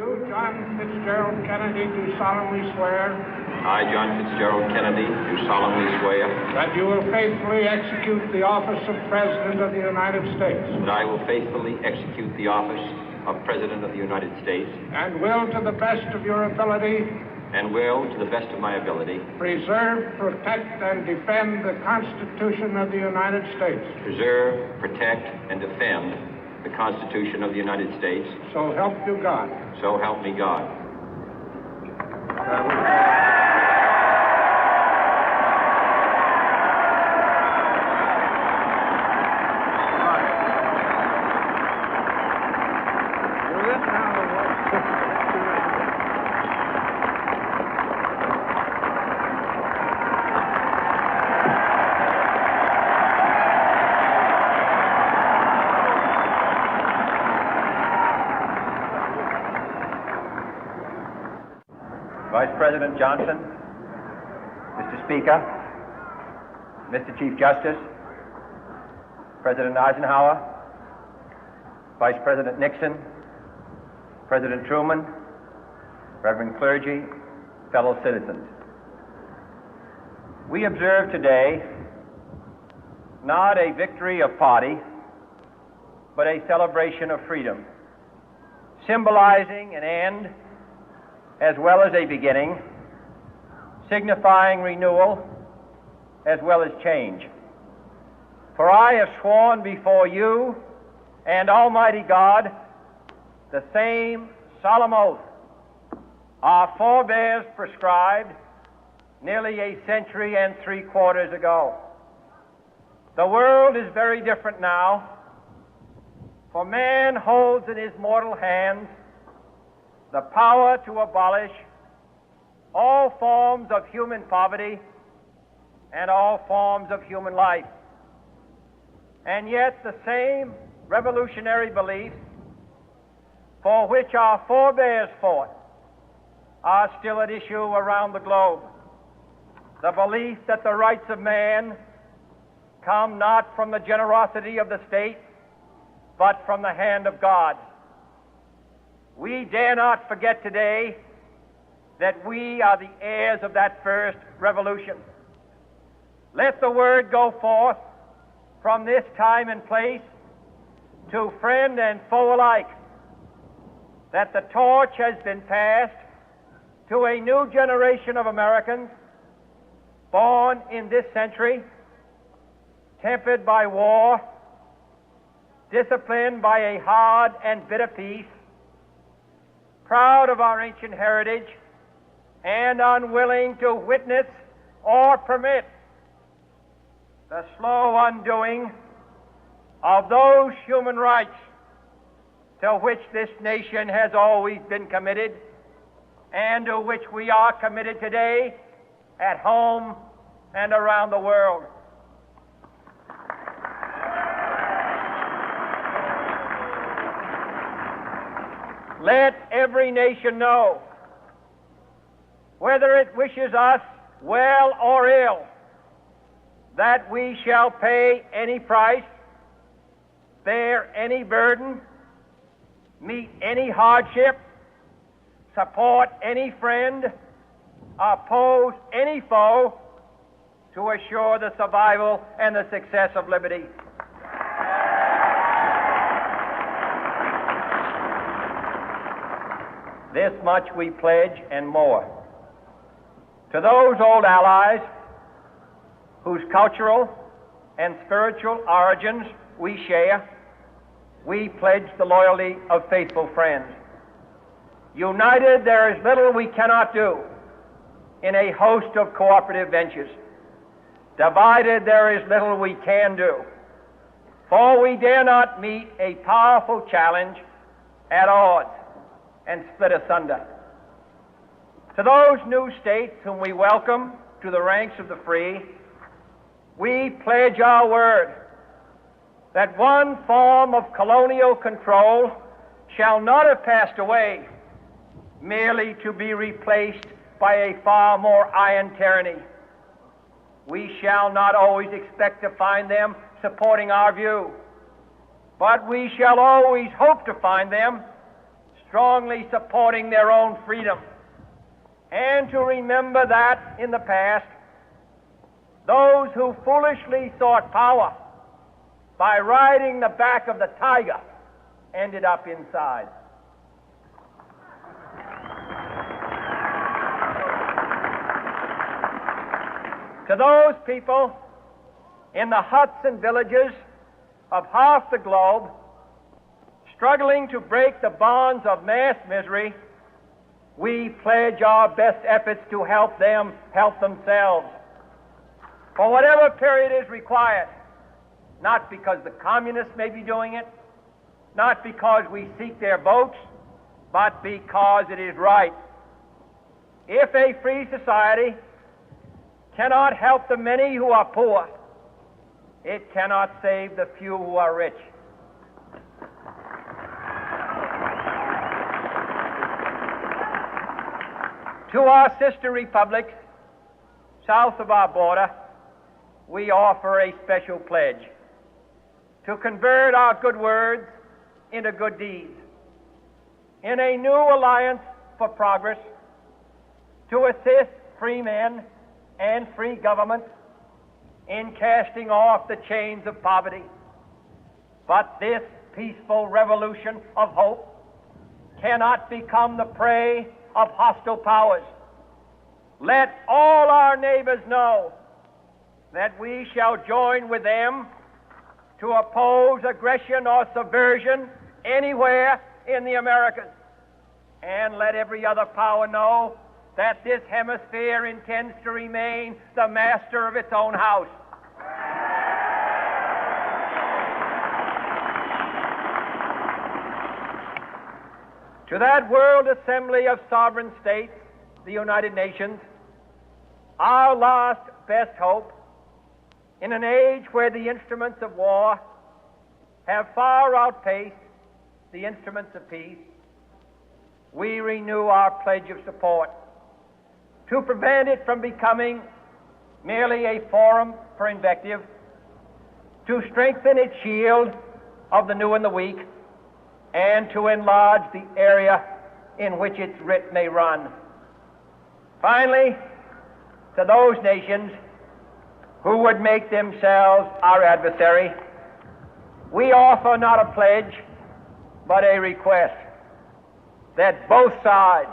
You, John Fitzgerald Kennedy, do solemnly swear. I, John Fitzgerald Kennedy, do solemnly swear. That you will faithfully execute the office of President of the United States. That I will faithfully execute the office of President of the United States. And will, to the best of your ability. And will, to the best of my ability. Preserve, protect, and defend the Constitution of the United States. Preserve, protect, and defend the Constitution of the United States. So help you God. So help me God. Vice President Johnson, Mr. Speaker, Mr. Chief Justice, President Eisenhower, Vice President Nixon, President Truman, Reverend clergy, fellow citizens. We observe today not a victory of party, but a celebration of freedom, symbolizing an end as well as a beginning, signifying renewal as well as change. For I have sworn before you and Almighty God the same solemn oath our forebears prescribed nearly a century and 3/4 ago. The world is very different now, for man holds in his mortal hands the power to abolish all forms of human poverty and all forms of human life. And yet the same revolutionary beliefs for which our forebears fought are still at issue around the globe. The belief that the rights of man come not from the generosity of the state, but from the hand of God. We dare not forget today that we are the heirs of that first revolution. Let the word go forth from this time and place to friend and foe alike that the torch has been passed to a new generation of Americans born in this century, tempered by war, disciplined by a hard and bitter peace, proud of our ancient heritage, and unwilling to witness or permit the slow undoing of those human rights to which this nation has always been committed and to which we are committed today at home and around the world. Let every nation know, whether it wishes us well or ill, that we shall pay any price, bear any burden, meet any hardship, support any friend, oppose any foe to assure the survival and the success of liberty. This much we pledge and more. To those old allies whose cultural and spiritual origins we share, we pledge the loyalty of faithful friends. United, there is little we cannot do in a host of cooperative ventures. Divided, there is little we can do, for we dare not meet a powerful challenge at odds and split asunder. To those new states whom we welcome to the ranks of the free, we pledge our word that one form of colonial control shall not have passed away merely to be replaced by a far more iron tyranny. We shall not always expect to find them supporting our view, but we shall always hope to find them strongly supporting their own freedom, and to remember that in the past, those who foolishly sought power by riding the back of the tiger ended up inside. To those people in the huts and villages of half the globe struggling to break the bonds of mass misery, we pledge our best efforts to help them help themselves for whatever period is required, not because the communists may be doing it, not because we seek their votes, but because it is right. If a free society cannot help the many who are poor, it cannot save the few who are rich. To our sister republics south of our border, we offer a special pledge to convert our good words into good deeds, in a new alliance for progress, to assist free men and free governments in casting off the chains of poverty. But this peaceful revolution of hope cannot become the prey of hostile powers. Let all our neighbors know that we shall join with them to oppose aggression or subversion anywhere in the Americas. And let every other power know that this hemisphere intends to remain the master of its own house. To that world assembly of sovereign states, the United Nations, our last best hope, in an age where the instruments of war have far outpaced the instruments of peace, we renew our pledge of support to prevent it from becoming merely a forum for invective, to strengthen its shield of the new and the weak, and to enlarge the area in which its writ may run. Finally, to those nations who would make themselves our adversary, we offer not a pledge, but a request that both sides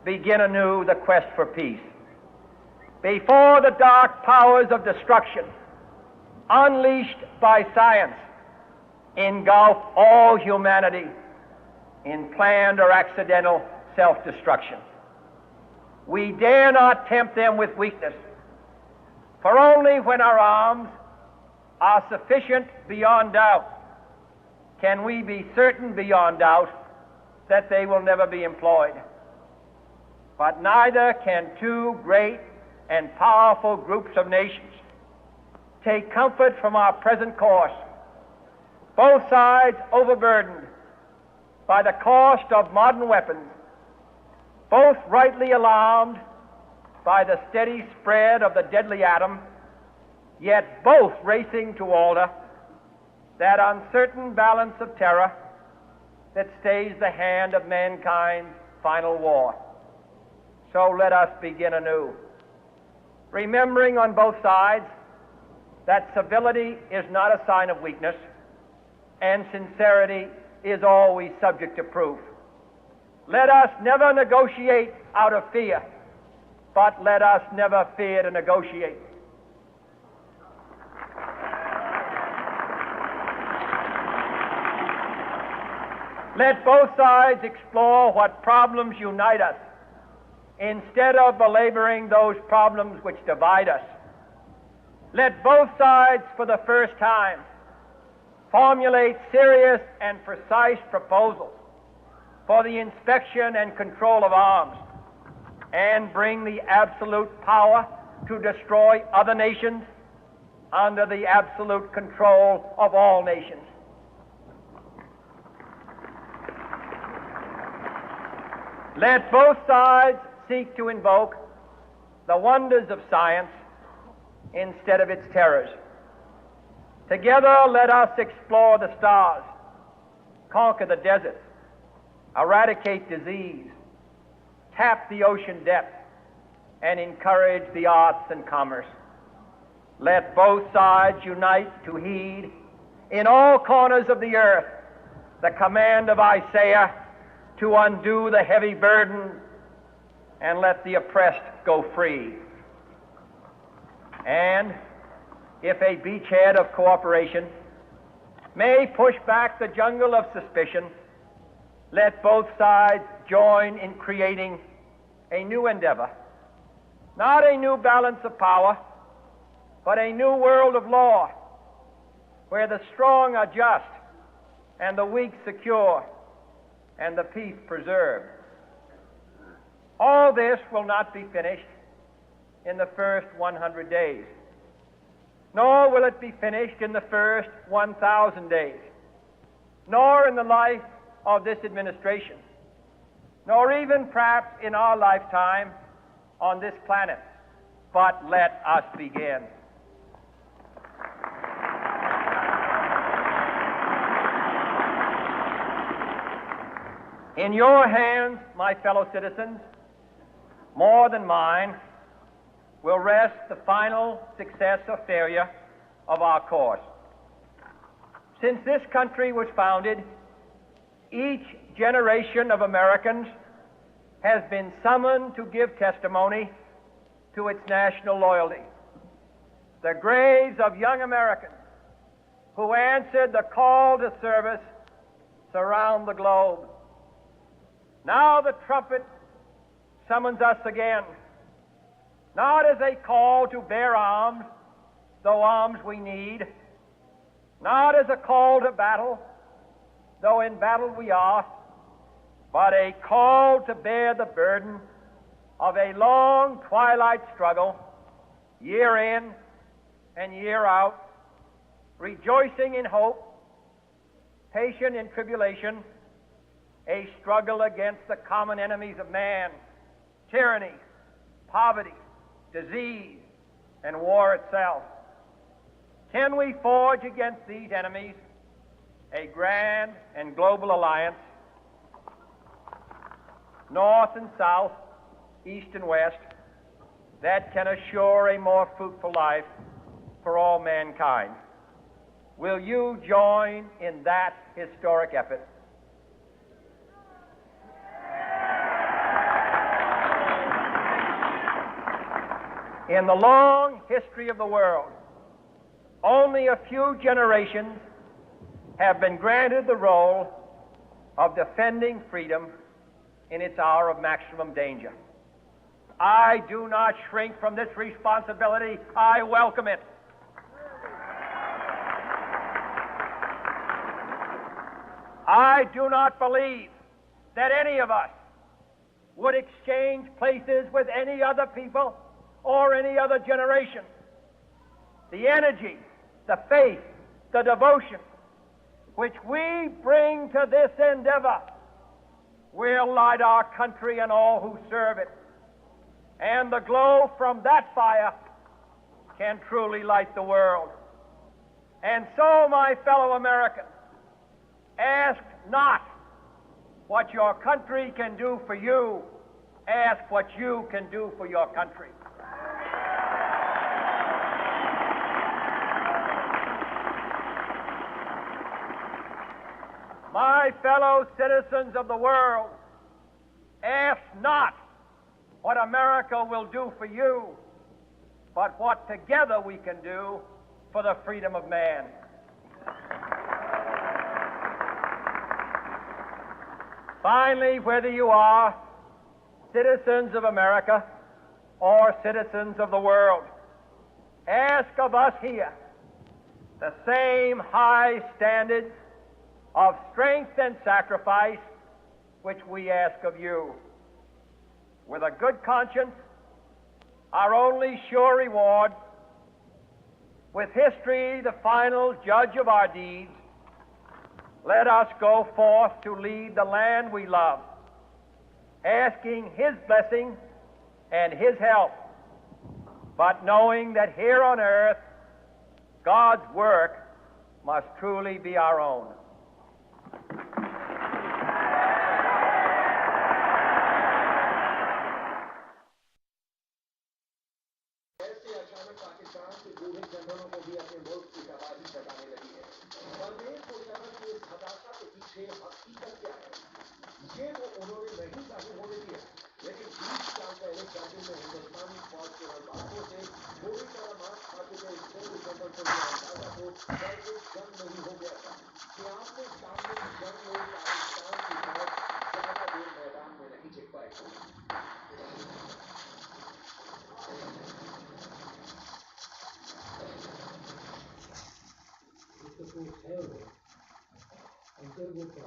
begin anew the quest for peace. Before the dark powers of destruction, unleashed by science, engulf all humanity in planned or accidental self-destruction, we dare not tempt them with weakness, for only when our arms are sufficient beyond doubt can we be certain beyond doubt that they will never be employed. But neither can two great and powerful groups of nations take comfort from our present course, both sides overburdened by the cost of modern weapons, both rightly alarmed by the steady spread of the deadly atom, yet both racing to alter that uncertain balance of terror that stays the hand of mankind's final war. So let us begin anew, remembering on both sides that civility is not a sign of weakness, and sincerity is always subject to proof. Let us never negotiate out of fear, but let us never fear to negotiate. Let both sides explore what problems unite us, instead of belaboring those problems which divide us. Let both sides, for the first time, formulate serious and precise proposals for the inspection and control of arms, and bring the absolute power to destroy other nations under the absolute control of all nations. Let both sides seek to invoke the wonders of science instead of its terrors. Together, let us explore the stars, conquer the deserts, eradicate disease, tap the ocean depths, and encourage the arts and commerce. Let both sides unite to heed in all corners of the earth the command of Isaiah to undo the heavy burden and let the oppressed go free. And if a beachhead of cooperation may push back the jungle of suspicion, let both sides join in creating a new endeavor, not a new balance of power, but a new world of law, where the strong are just and the weak secure and the peace preserved. All this will not be finished in the first 100 days, nor will it be finished in the first 1,000 days, nor in the life of this administration, nor even perhaps in our lifetime on this planet. But let us begin. In your hands, my fellow citizens, more than mine, will rest the final success or failure of our course. Since this country was founded, each generation of Americans has been summoned to give testimony to its national loyalty. The graves of young Americans who answered the call to service surround the globe. Now the trumpet summons us again, not as a call to bear arms, though arms we need, not as a call to battle, though in battle we are, but a call to bear the burden of a long twilight struggle, year in and year out, rejoicing in hope, patient in tribulation, a struggle against the common enemies of man, tyranny, poverty, disease, and war itself. Can we forge against these enemies a grand and global alliance, north and south, east and west, that can assure a more fruitful life for all mankind? Will you join in that historic effort? In the long history of the world, only a few generations have been granted the role of defending freedom in its hour of maximum danger. I do not shrink from this responsibility. I welcome it. I do not believe that any of us would exchange places with any other people or any other generation. The energy, the faith, the devotion which we bring to this endeavor will light our country and all who serve it. And the glow from that fire can truly light the world. And so, my fellow Americans, ask not what your country can do for you, ask what you can do for your country. My fellow citizens of the world, ask not what America will do for you, but what together we can do for the freedom of man. Finally, whether you are citizens of America or citizens of the world, ask of us here the same high standards of strength and sacrifice which we ask of you. With a good conscience, our only sure reward, with history the final judge of our deeds, let us go forth to lead the land we love, asking His blessing and His help, but knowing that here on earth God's work must truly be our own.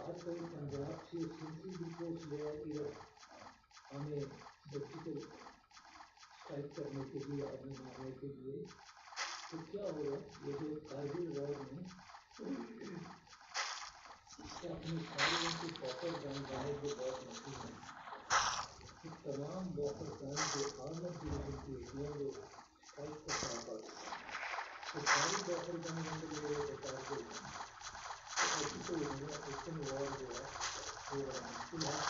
Archive Punjab से sensitive reports were even हमें surgical strike करने के लिए हमें मारने के लिए तो क्या होगा ये जो कारगिल वॉर में इससे अपने सारे के बॉफर गन जाने के बहुत मुश्किल है तो तमाम बॉफर गन जो आर्मर डिवीजन की एरिया में स्ट्राइक करना पड़ता तो सारी बॉफर गन बंद ले रहे थे कारगिल में तो ऐसी कोई ओपन वॉर जो है वो बड़ा मुश्किल है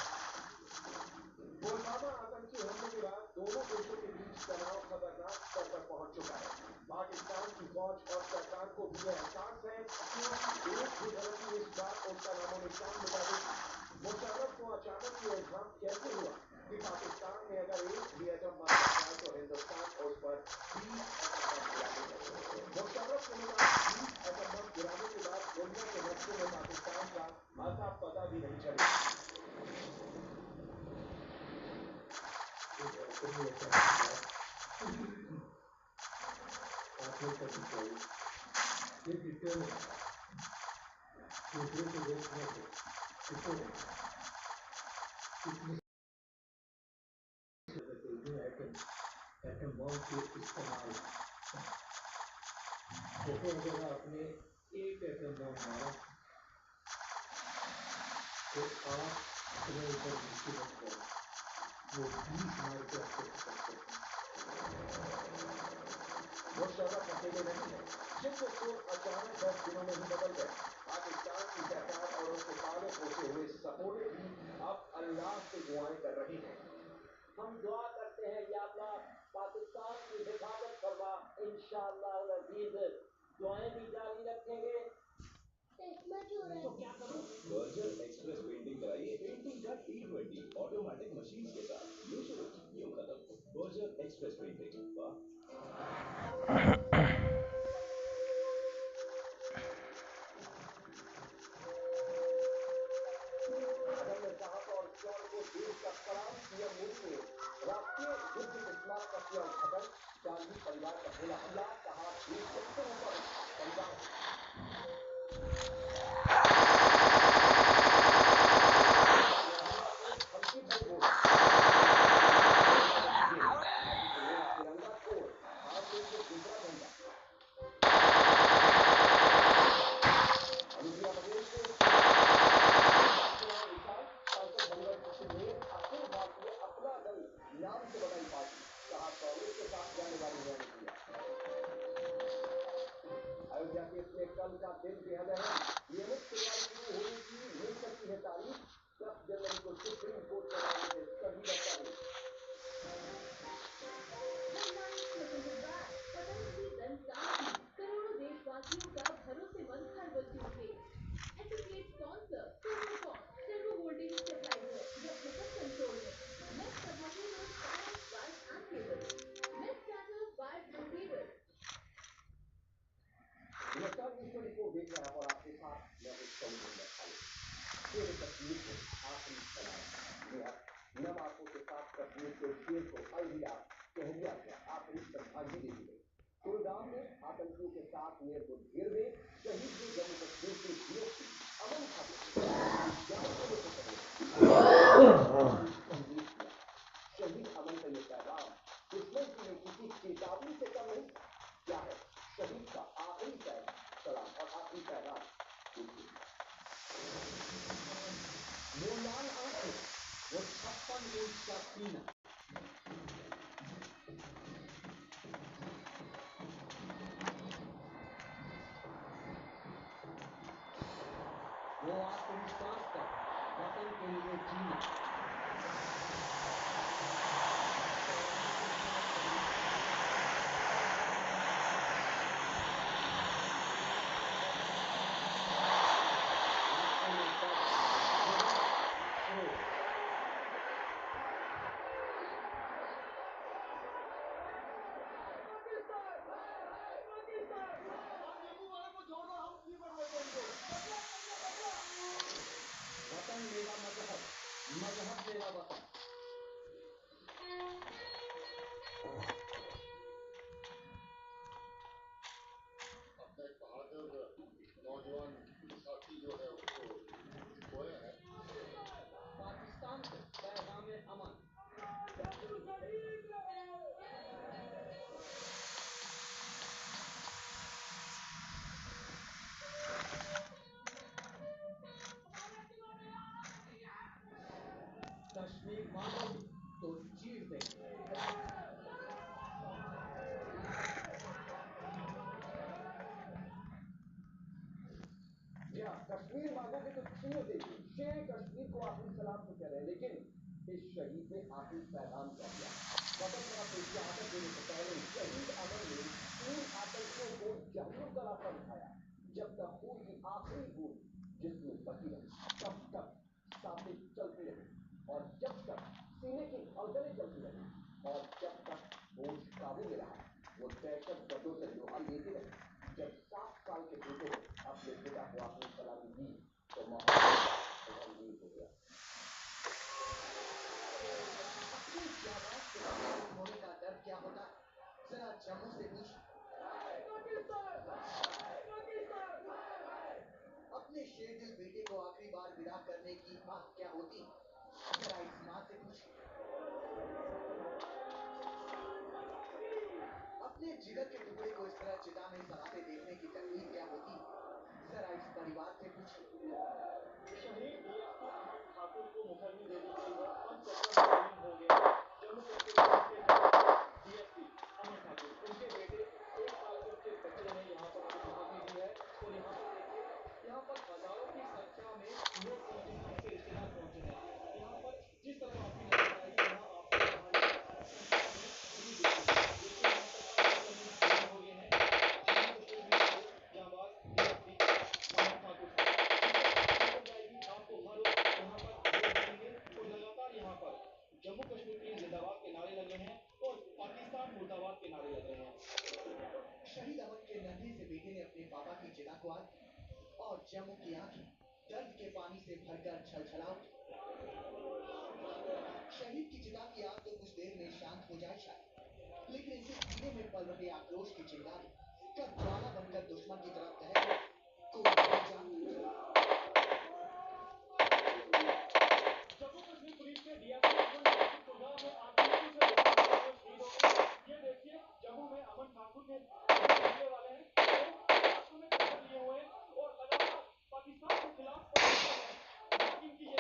पुलवामा आतंकी हमले के बाद दोनों देशों के बीच तनाव खतरनाक स्तर पर पहुंच चुका है। पाकिस्तान की फौज और सरकार को भी यह एहसास है कि एक भी गलती इस बात उसका नामो निशान मिटा देगी। मुशर्रफ को अचानक ये इल्जाम कैसे हुआ कि पाकिस्तान में अगर एक भी एटम बम लग जाए तो हिंदुस्तान उस पर 20 एटम बम गिराएगा। मुशर्रफ के मुताबिक 20 एटम बम गिराने के बाद दुनिया के नक्शे में पाकिस्तान का आता पता भी नहीं चलेगा। आपने कभी चाहिए ये डिटेल है दूसरे को देखने के डिटेल है कितने एटम बम के इस्तेमाल जैसे अगर आपने एक एटम बम मारा तो आप अपने ऊपर मुसीबत करो वो 20 मार के आपको खत्म करते हैं मुशर्रफ अकेले नहीं है जिसके सुर अचानक 10 दिनों में ही बदल गए। पाकिस्तान की सरकार और उसके पाले पोसे हुए सपोर्ट भी अब अल्लाह से दुआएं कर रहे हैं। हम दुआ करते हैं या अल्लाह पाकिस्तान की हिफाजत फरमा इंशाअल्लाह अज़ीज दुआएं भी जारी रखेंगे। तो क्या करूं? बर्जर एक्सप्रेस पेंटिंग कराइए पेंटिंग का T20 ऑटोमेटिक मशीन के साथ यूं शुरू यूं खत्म बर्जर एक्सप्रेस पेंटिंग वाह अदम साहब और शौर को देश का सलाम पीएम मोदी ने राष्ट्रीय युद्ध स्मारक का किया उद्घाटन। गांधी परिवार का बोला हमला कहा देश के ऊपर परिवार तिरंगा तोड़ भारत देश में दूसरा झंडा अनुप्रिया पटेल को अखिल भारतीय अपना दल नाम से बनाई पार्टी कहा कांग्रेस के साथ जाने वाली उन्होंने किया। अयोध्या केस में कल का दिन बेहद अहम नियमित सुनवाई शुरू होने की मिल सकती है तारीख 10 जनवरी को सुप्रीम कोर्ट में आएंगे सभी दस्तावेज। करोड़ों देशवासियों का भरोसेमंद herbal toothpaste associate sponsor servo holding stabilizer remote control में next submersible wires and cable next starter wires and cable. नमस्कार न्यूज़ 24 देख रहे हैं और आपके साथ मैं हूं सौम्य खाली। शेर तस्वीर को आखिरी सलाम नम आंखों के साथ तस्वीर के शेर को अलविदा कह दिया गया आखिरी श्रद्धांजलि दी गई। कुलगाम में आतंकियों के साथ मुठभेड़ में शहीद हुए जम्मू कश्मीर के डीएसपी अमन खाते शहीद अमन का ये पैगाम दुश्मन की नीति की चेतावनी से कम नहीं क्या है शहीद का आखिरी सलाम और आखिरी पैगाम वो लाल आंखें वो 56 इंच का सीना वो आत्मविश्वास का वतन के लिए जीना वतन मेरा मजहब मजहब मेरा वतन। अपना एक बहादुर नौजवान साथी जो है उसको कश्मीर मांगोगे तो चीर देंगे। या कश्मीर मांगोगे तो चीर देंगे, शेर कश्मीर को आखिरी सलाम तो कह रहे हैं, लेकिन इस शहीद ने आखिरी पैगाम क्या दिया? वतन का शहादत देने से पहले शहीद अमर ने तीन आतंकियों को जहन्नुम का रास्ता दिखाया। जब तक खून की आखिरी बूंद जिसमें बची रही, तब तक सांसें चलती रही, और जब तक सीने की धड़कनें चलती रही, और जब तक होश काबू में रहा, वो दहशत गर्दों से लोहा लेते रहे। जब 7 साल के बेटे ने अपने पिता को आखिरी सलामी दी तो माहौल गंभीर हो गया। अपनी जाबाज के शहीद होने का दर्द क्या होता है, जरा जम्मू से पूछिए। अपने शेरदिल बेटे को आखिरी बार विदा करने की आह क्या होती, जरा इस मां से पूछिए। अपने जिगर के टुकड़े को इस तरह चिता में सड़ाते देखने की तकलीफ क्या होती, जरा इस परिवार से पूछिए। शहीद डीएसपी अमन ठाकुर को मुखरनी दे दी गई है, पंचतत्व में विलीन हो गए हैं। जम्मू कश्मीर के डीएसपी अमन ठाकुर, उनके बेटे 1 साल के उनके बच्चे ने यहाँ पर अपनी मुखरनी दी है, और यहाँ पर देखिए, यहाँ पर हजारों की संख्या में लोग पहुंचे हैं, उनके रिश्तेदार पहुंचे हैं। यहाँ पर जिस तरह आपकी नजर आएगी, यहाँ आपको कहानी संख्या में नहीं दिखेगी। देखिए यहाँ पर पंचतत्व में विलीन हो गए हैं जम्मू कश्मीर के जांबाज डीएसपी अमन ठाकुर साहब। आपको हर वक्त यहाँ पर लोग मिलेंगे, और लगातार यहाँ पर जम्मू कश्मीर के जिंदाबाद के नारे लग रहे हैं, और पाकिस्तान मुर्दाबाद के नारे लग रहे हैं। शहीद अमन के नन्हे से बेटे ने अपने पापा की चिता को आग, और जम्मू की आंखें दर्द के पानी से भरकर छलछला उठी। शहीद की चिता की आग तो कुछ देर में शांत हो जाए शायद, लेकिन इसे सीने में पल रहे आक्रोश की चिंगारी कब ज्वाला बनकर दुश्मन की तरफ दहक, कोई नहीं जानता। जम्मू कश्मीर पुलिस के डीएसपी अमन ठाकुर गुड़गांव में आतंकियों से मुकाबले में शहीद हो गए। ये देखिए, जम्मू में अमन ठाकुर के हमले वाले हैं, वो हाथों में खंजर लिए हुए हैं, और लगातार पाकिस्तान के खिलाफ पड़ रहे हैं। लेकिन इनकी ये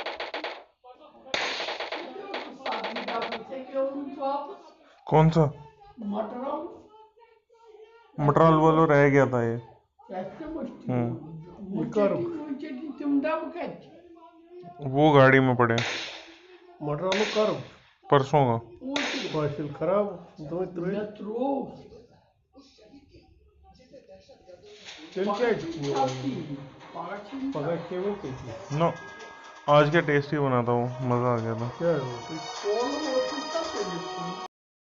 कौन सा मटराल वालों रह गया था ये। वो गाड़ी में पड़े मटरालू कर परसों का फासिल खराब दो पता क्यों ना आज क्या टेस्टी बना था वो, मज़ा आ गया था। क्या